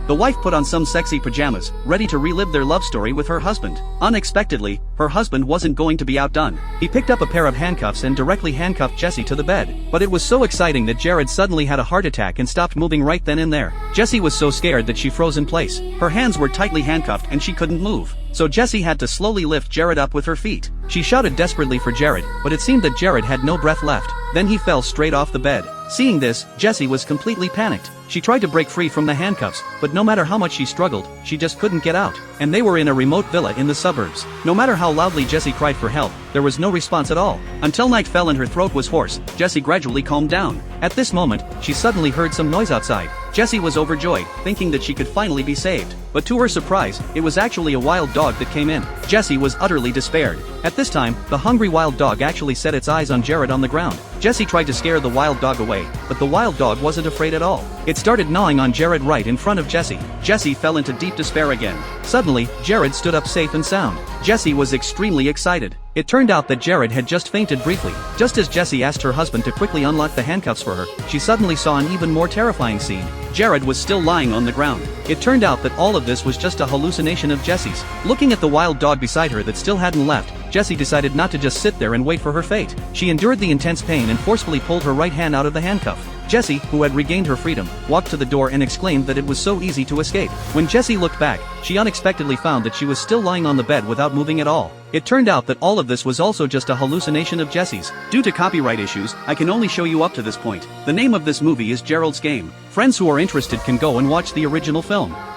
The wife put on some sexy pajamas, ready to relive their love story with her husband. Unexpectedly, her husband wasn't going to be outdone. He picked up a pair of handcuffs and directly handcuffed Jessie to the bed. But it was so exciting that Jared suddenly had a heart attack and stopped moving right then and there. Jessie was so scared that she froze in place. Her hands were tightly handcuffed and she couldn't move. So Jessie had to slowly lift Jared up with her feet. She shouted desperately for Jared, but it seemed that Jared had no breath left. Then he fell straight off the bed. Seeing this, Jessie was completely panicked. She tried to break free from the handcuffs, but no matter how much she struggled, she just couldn't get out. And they were in a remote villa in the suburbs. No matter how loudly Jessie cried for help, there was no response at all. Until night fell and her throat was hoarse, Jessie gradually calmed down. At this moment, she suddenly heard some noise outside. Jessie was overjoyed, thinking that she could finally be saved. But to her surprise, it was actually a wild dog that came in. Jessie was utterly despaired. At this time, the hungry wild dog actually set its eyes on Jared on the ground. Jessie tried to scare the wild dog away, but the wild dog wasn't afraid at all. It started gnawing on Jared right in front of Jessie. Jessie fell into deep despair again. Suddenly, Jared stood up safe and sound. Jessie was extremely excited. It turned out that Jared had just fainted briefly. Just as Jessie asked her husband to quickly unlock the handcuffs for her, she suddenly saw an even more terrifying scene. Jared was still lying on the ground. It turned out that all of this was just a hallucination of Jessie's. Looking at the wild dog beside her that still hadn't left, Jessie decided not to just sit there and wait for her fate. She endured the intense pain and forcefully pulled her right hand out of the handcuff. Jessie, who had regained her freedom, walked to the door and exclaimed that it was so easy to escape. When Jessie looked back, she unexpectedly found that she was still lying on the bed without moving at all. It turned out that all of this was also just a hallucination of Jessie's. Due to copyright issues, I can only show you up to this point. The name of this movie is Gerald's Game. Friends who are interested can go and watch the original film.